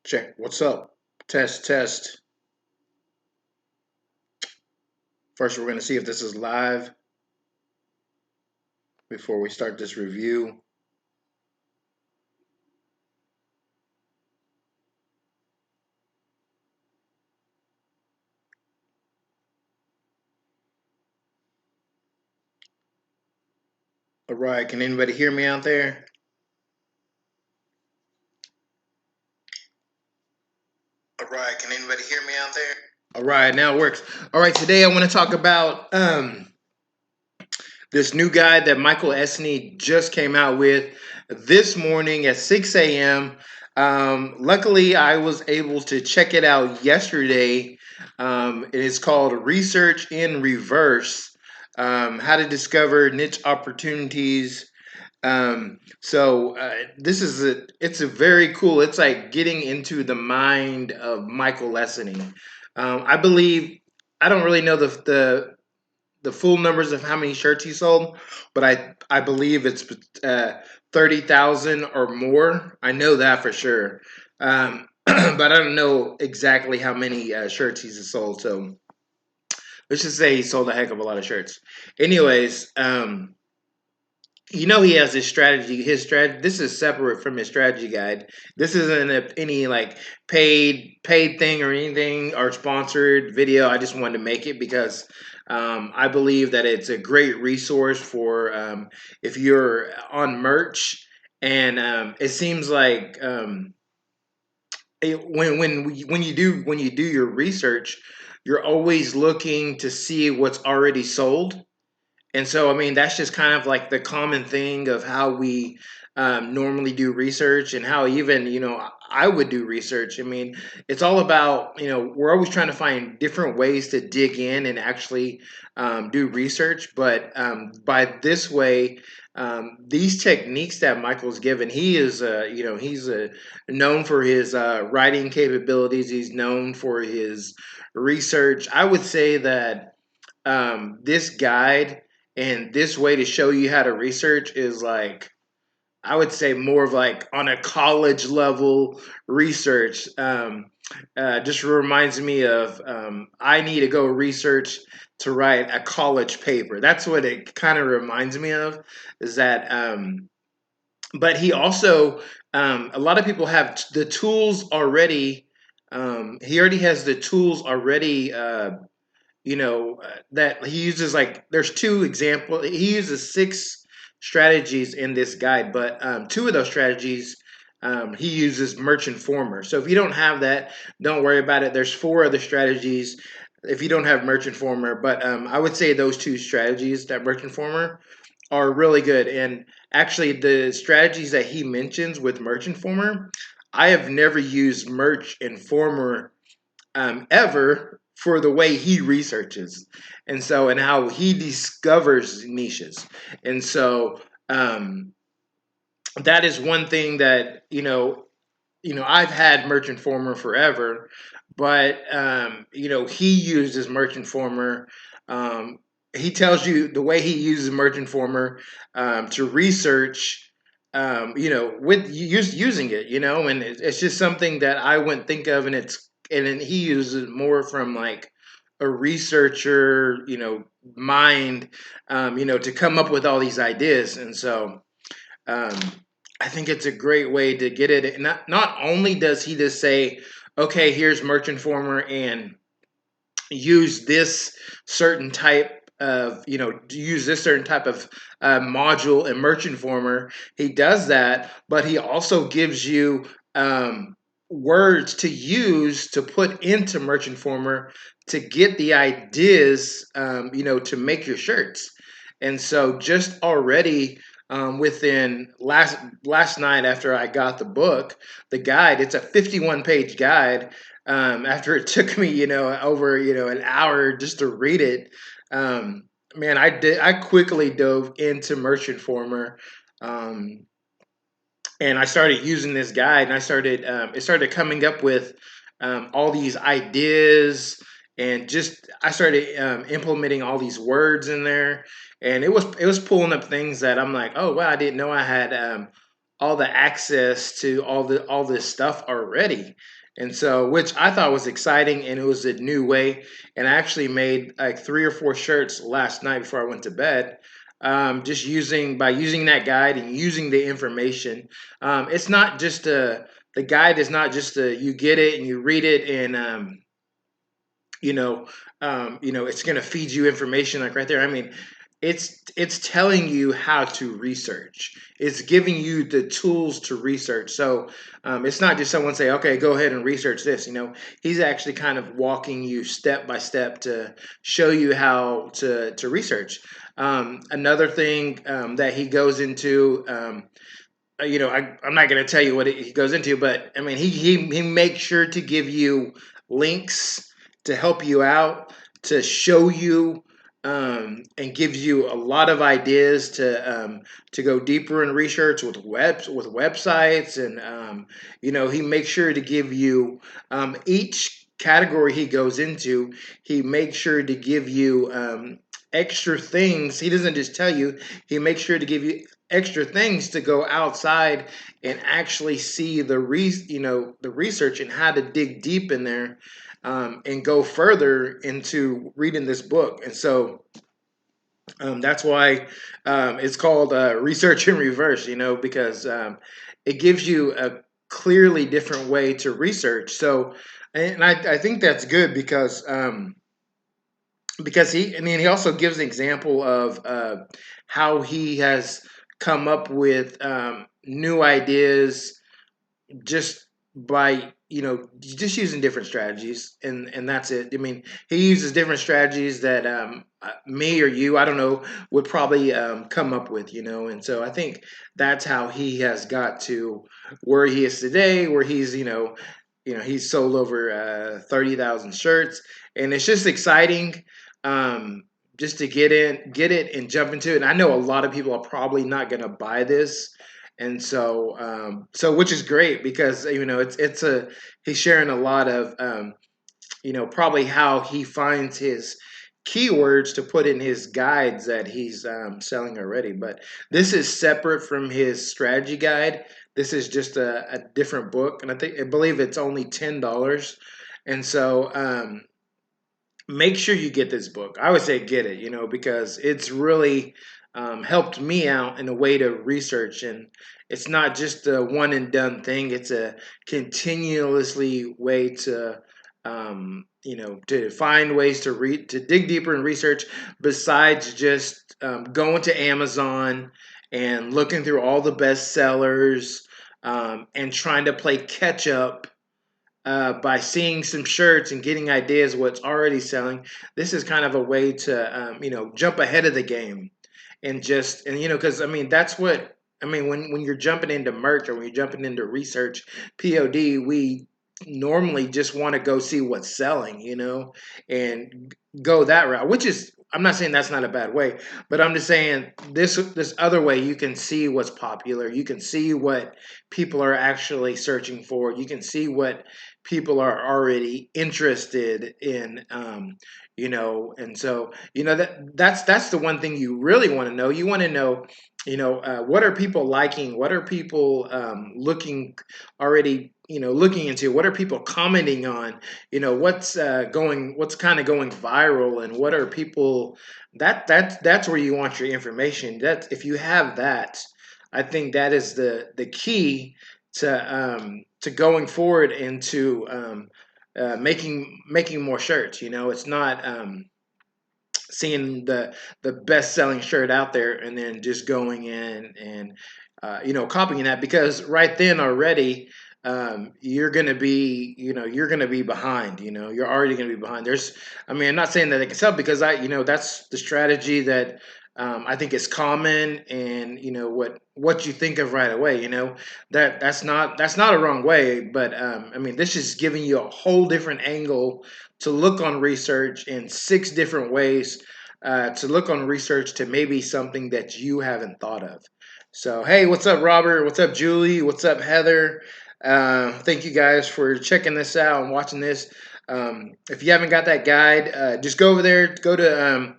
Check. What's up? Test, test. First, we're going to see if this is live before we start this review. All right. Can anybody hear me out there? All right. Can anybody hear me out there? All right. Now it works. All right. Today, I want to talk about this new guide that Michael Esney just came out with this morning at 6 a.m. Luckily, I was able to check it out yesterday. It is called Research in Reverse, How to Discover Niche Opportunities. This is it's a very cool. It's like getting into the mind of Michael Esney. I believe I don't really know the full numbers of how many shirts he sold, but I believe it's 30,000 or more. I know that for sure, but I don't know exactly how many shirts he's sold. So let's just say he sold a heck of a lot of shirts. Anyways, he has his strategy. His strategy. This is separate from his strategy guide. This isn't any like paid thing or anything or sponsored video. I just wanted to make it because I believe that it's a great resource for if you're on merch, and it seems like when you do your research, you're always looking to see what's already sold. And so, I mean, that's just kind of like the common thing of how we normally do research, and how even, I would do research. I mean, it's all about, we're always trying to find different ways to dig in and actually do research. But by this way, these techniques that Michael's given, he is, he's known for his writing capabilities. He's known for his research. I would say that this guide and this way to show you how to research is like, I would say, more of like on a college level research. Just reminds me of I need to go research to write a college paper. That's what it kind of reminds me of. Is that but he also a lot of people have the tools already. He already has the tools already that he uses. Like, there's two examples. He uses six strategies in this guide, but two of those strategies he uses Merchant Former. So if you don't have that, don't worry about it. There's four other strategies if you don't have Merchant Former, but I would say those two strategies that Merchant Former are really good. And actually, the strategies that he mentions with Merchant Former, I have never used Merch Informer ever, for the way he researches, and how he discovers niches. And so that is one thing that I've had Merchant Former forever, but he uses Merchant Former. Um, he tells you the way he uses Merchant Former to research. With using it, and it's just something that I wouldn't think of, and then he uses it more from like a researcher, mind, to come up with all these ideas. And so um, I think it's a great way to get it. Not only does he just say, "Okay, here's Merchant Former and use this certain type of use this certain type of module in Merchant Former." He does that, but he also gives you words to use to put into Merchant Former to get the ideas, to make your shirts. And so just already, within last night after I got the book, the guide, it's a 51 page guide. After it took me, over, an hour just to read it, man, I quickly dove into Merchant Former, um, and I started using this guide, and it started coming up with all these ideas, and just I started implementing all these words in there, and it was pulling up things that I'm like, oh wow, I didn't know I had all the access to all this stuff already. And so, which I thought was exciting, and it was a new way. And I actually made like 3 or 4 shirts last night before I went to bed, just using that guide and using the information. It's not just a The guide is not just a you get it and you read it, and you know, it's going to feed you information like right there. I mean, it's telling you how to research. It's giving you the tools to research. So it's not just someone say, okay, go ahead and research this. He's actually kind of walking you step by step to show you how to research. Another thing that he goes into. I'm not going to tell you what he goes into, but I mean, he makes sure to give you links to help you out, to show you, and gives you a lot of ideas to go deeper in research with websites, and he makes sure to give you each category he goes into. He makes sure to give you extra things. He doesn't just tell you. He makes sure to give you extra things to go outside and actually see the research and how to dig deep in there, and go further into reading this book. And so that's why it's called research in reverse, because it gives you a clearly different way to research. So, and I think that's good because he also gives an example of how he has come up with new ideas just by just using different strategies, and that's it. I mean, he uses different strategies that me or you, I don't know, would probably come up with, and so I think that's how he has got to where he is today, where he's sold over 30,000 shirts, and it's just exciting, um, just to get it, and jump into it. And I know a lot of people are probably not going to buy this, and so which is great because it's a he's sharing a lot of probably how he finds his keywords to put in his guides that he's selling already. But this is separate from his strategy guide. This is just a different book, and I believe it's only $10. And so make sure you get this book. I would say get it, because it's really helped me out in a way to research. And it's not just a one and done thing, it's a continuously way to find ways to dig deeper in research, besides just going to Amazon and looking through all the bestsellers, and trying to play catch up by seeing some shirts and getting ideas of what's already selling. This is kind of a way to jump ahead of the game, because I mean that's what I mean when you're jumping into merch, or when you're jumping into research. POD, we normally just want to go see what's selling, and go that route, which is, I'm not saying that's not a bad way, but I'm just saying this other way, you can see what's popular, you can see what people are actually searching for, you can see what people are already interested in, and so that's the one thing you really want to know. You want to know, what are people liking, what are people looking into, what are people commenting on, what's kind of going viral, and what are people that's where you want your information. That if you have that, I think that is the key to going forward into making more shirts. It's not seeing the best selling shirt out there and then just going in and copying that, because right then already you're gonna be behind. You're already gonna be behind. I mean, I'm not saying that they can sell, because that's the strategy that I think is common, and what you think of right away. That's not a wrong way, but I mean, this is giving you a whole different angle to look on research in 6 different ways, to look on research to maybe something that you haven't thought of. So, hey, what's up, Robert? What's up, Julie? What's up, Heather? Thank you guys for checking this out and watching this. If you haven't got that guide, just go over there, go to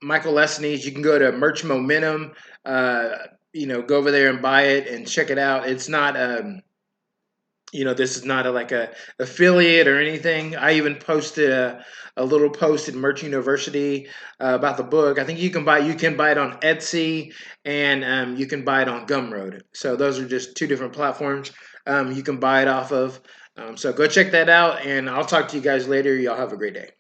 Michael Lesney's. You can go to Merch Momentum. go over there and buy it and check it out. It's not this is not like a affiliate or anything. I even posted a little post in Merch University about the book. I think you can buy it on Etsy, and you can buy it on Gumroad. So those are just two different platforms you can buy it off of. So go check that out, and I'll talk to you guys later. Y'all have a great day.